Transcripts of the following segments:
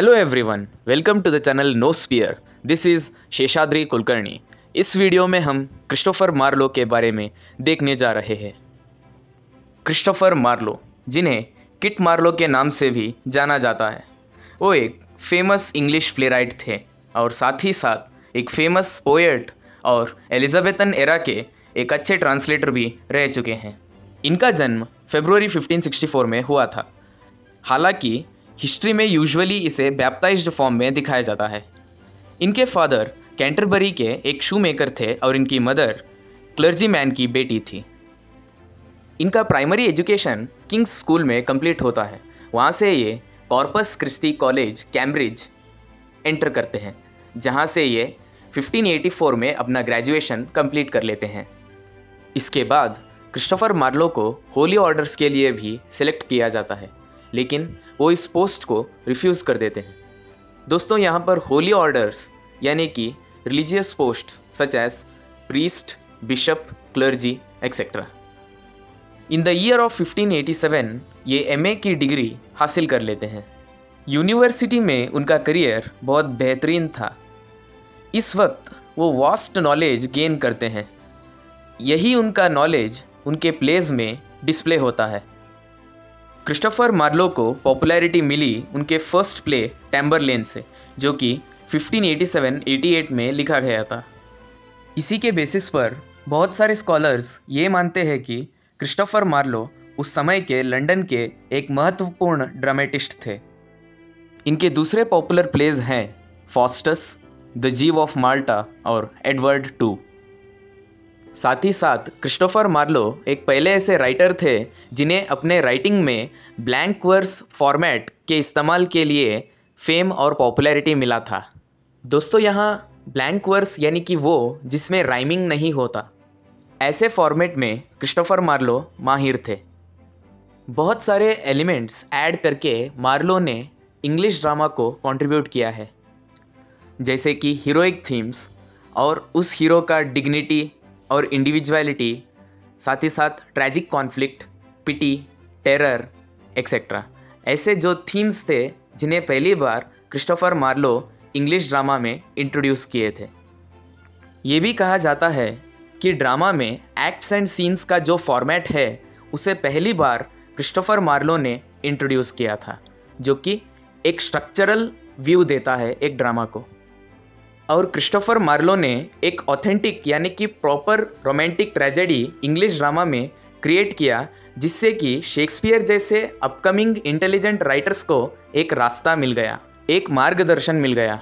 Hello everyone, welcome to the channel know spear. This is Seshadri Kulkarni. इस video में हम Christopher Marlowe के बारे में देखने जा रहे हैं। क्रिस्टोफर मार्लो, जिन्हें किट मार्लो के नाम से भी जाना जाता है, वो एक फेमस इंग्लिश प्लेराइट थे और साथ ही साथ एक फेमस पोएट और एलिजाबेथन एरा के एक अच्छे ट्रांसलेटर भी रह चुके हैं। इनका जन्म फरवरी 1564 में हुआ था। हालांकि हिस्ट्री में यूजुअली इसे बैप्टाइज्ड फॉर्म में दिखाया जाता है। इनके फादर कैंटरबरी के एक शू मेकर थे और इनकी मदर क्लर्जी मैन की बेटी थी। इनका प्राइमरी एजुकेशन किंग्स स्कूल में कंप्लीट होता है। वहाँ से ये Corpus Christi College Cambridge enter करते हैं, जहाँ से ये 1584 में अपना ग्रेजुएशन कंप्लीट कर लेते हैं। इसके बाद क्रिस्टोफर मार्लो को होली ऑर्डर्स के लिए भी सिलेक्ट किया जाता है, लेकिन वो इस पोस्ट को रिफ्यूज़ कर देते हैं। दोस्तों, यहाँ पर होली ऑर्डर्स यानी कि religious post such as priest, bishop, clergy etcetera. In the year of 1587 ये एमए की डिग्री हासिल कर लेते हैं। यूनिवर्सिटी में उनका करियर बहुत बेहतरीन था। इस वक्त वो वास्ट नॉलेज गेन करते हैं। यही उनका नॉलेज उनके प्लेज में डिस्प्ले होता है। क्रिस्टोफर मार्लो को पॉपुलैरिटी मिली उनके फर्स्ट प्ले टैम्बरलेन से, जो कि 1587-88 में लिखा गया था। इसी के बेसिस पर बहुत सारे स्कॉलर्स ये मानते हैं कि क्रिस्टोफर मार्लो उस समय के लंदन के एक महत्वपूर्ण ड्रामेटिस्ट थे। इनके दूसरे पॉपुलर प्लेज हैं फॉस्टस, द जीव ऑफ माल्टा और एडवर्ड टू। साथ ही साथ क्रिस्टोफर मार्लो एक पहले ऐसे राइटर थे जिन्हें अपने राइटिंग में ब्लैंक वर्स फॉर्मेट के इस्तेमाल के लिए फेम और पॉपुलैरिटी मिला था। दोस्तों, यहाँ ब्लैंक वर्स यानी कि वो जिसमें राइमिंग नहीं होता, ऐसे फॉर्मेट में क्रिस्टोफर मार्लो माहिर थे। बहुत सारे एलिमेंट्स ऐड करके मार्लो ने इंग्लिश ड्रामा को कंट्रीब्यूट किया है, जैसे कि हीरोइक थीम्स और उस हीरो का डिग्निटी और इंडिविजुअलिटी, साथ ही साथ ट्रैजिक कॉन्फ्लिक्ट, पिटी, टेरर एक्सेट्रा। ऐसे जो थीम्स थे जिन्हें पहली बार क्रिस्टोफर मार्लो इंग्लिश ड्रामा में इंट्रोड्यूस किए थे। ये भी कहा जाता है कि ड्रामा में एक्ट्स एंड सीन्स का जो फॉर्मेट है उसे पहली बार क्रिस्टोफर मार्लो ने इंट्रोड्यूस किया था, जो कि एक स्ट्रक्चरल व्यू देता है एक ड्रामा को। और क्रिस्टोफर मार्लो ने एक ऑथेंटिक यानी कि proper romantic tragedy English drama में क्रिएट किया, जिससे कि शेक्सपियर जैसे अपकमिंग इंटेलिजेंट राइटर्स को एक रास्ता मिल गया, एक मार्गदर्शन मिल गया।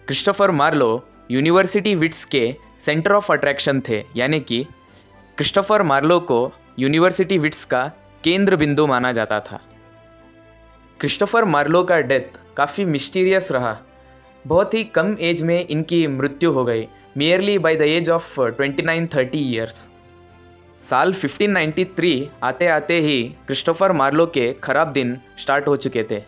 क्रिस्टोफर मार्लो यूनिवर्सिटी विट्स के सेंटर ऑफ अट्रैक्शन थे, यानी कि क्रिस्टोफर मार्लो को यूनिवर्सिटी विट्स का केंद्र बिंदु माना जाता था। क्रिस्टोफर मार्लो का डेथ काफ़ी मिस्टीरियस रहा। बहुत ही कम एज में इनकी मृत्यु हो गई, merely by the age of 29-30 years. साल 1593 आते आते ही क्रिस्टोफर मार्लो के खराब दिन स्टार्ट हो चुके थे।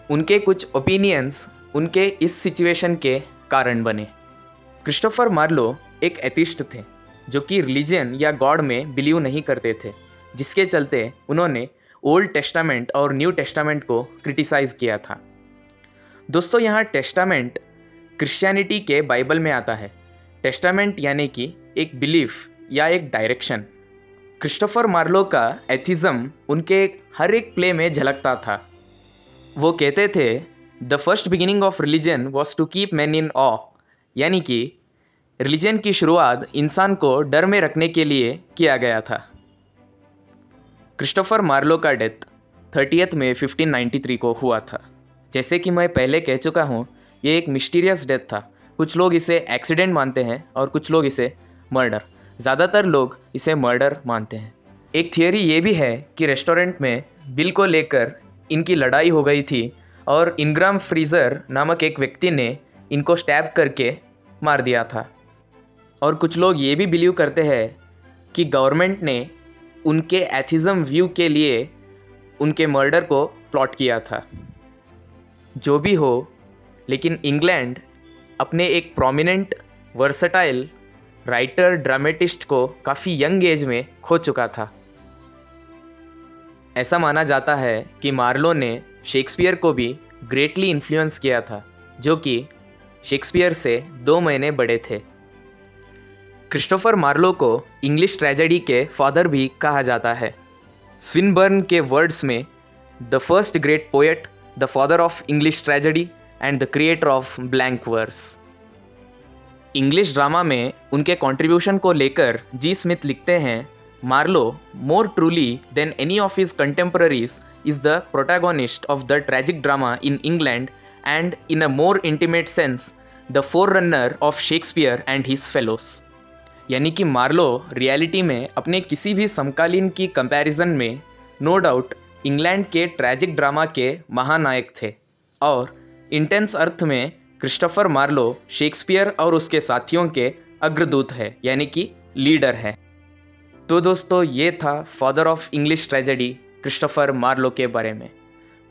उनके कुछ ओपिनियंस उनके इस सिचुएशन के कारण बने। क्रिस्टोफर मार्लो एक एथिस्ट थे, जो कि रिलीजन या गॉड में बिलीव नहीं करते थे, जिसके चलते उन्होंने ओल्ड टेस्टामेंट और न्यू टेस्टामेंट को क्रिटिसाइज किया था। दोस्तों, यहाँ टेस्टामेंट क्रिश्चियनिटी के बाइबल में आता है। टेस्टामेंट यानी कि एक बिलीफ या एक डायरेक्शन। क्रिस्टोफर मार्लो का एथिज्म उनके हर एक प्ले में झलकता था। वो कहते थे, the first beginning of religion was to keep man in awe, यानी कि रिलीजन की शुरुआत इंसान को डर में रखने के लिए किया गया था। क्रिस्टोफर मार्लो का डेथ 30 मई 1593 को हुआ था। जैसे कि मैं पहले कह चुका हूँ, ये एक मिस्टीरियस डेथ था। कुछ लोग इसे एक्सीडेंट मानते हैं और कुछ लोग इसे मर्डर, ज़्यादातर लोग इसे मर्डर मानते हैं। एक थियोरी ये भी है कि रेस्टोरेंट में बिल को लेकर इनकी लड़ाई हो गई थी और इनग्राम फ्रीज़र नामक एक व्यक्ति ने इनको स्टैब करके मार दिया था। और कुछ लोग ये भी बिलीव करते हैं कि गवर्नमेंट ने उनके एथिज्म व्यू के लिए उनके मर्डर को प्लॉट किया था। जो भी हो, लेकिन इंग्लैंड अपने एक प्रोमिनेंट वर्सटाइल राइटर ड्रामेटिस्ट को काफ़ी यंग एज में खो चुका था। ऐसा माना जाता है कि मार्लो ने शेक्सपियर को भी ग्रेटली इन्फ्लुएंस किया था, जो कि शेक्सपियर से 2 महीने बड़े थे। क्रिस्टोफर मार्लो को इंग्लिश ट्रेजेडी के फादर भी कहा जाता है। स्विनबर्न के वर्ड्स में, the first great poet, the father of English tragedy and the creator of blank verse. English drama में उनके कंट्रीब्यूशन को लेकर जी स्मिथ लिखते हैं, Marlowe, more truly than any of his contemporaries, is the protagonist of the tragic drama in England and, in a more intimate sense, the forerunner of Shakespeare and his fellows। यानी कि Marlowe reality में अपने किसी भी समकालीन की comparison में no doubt England के ट्रैजिक ड्रामा के महानायक थे, और इंटेंस अर्थ में क्रिस्टोफर मार्लो शेक्सपियर और उसके साथियों के अग्रदूत है, यानी कि लीडर है। तो दोस्तों, ये था father of English tragedy Christopher Marlowe के बारे में।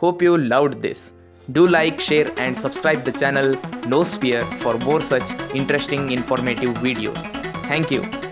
Hope you loved this. Do like, share and subscribe the channel know sphere for more such interesting informative videos. Thank you.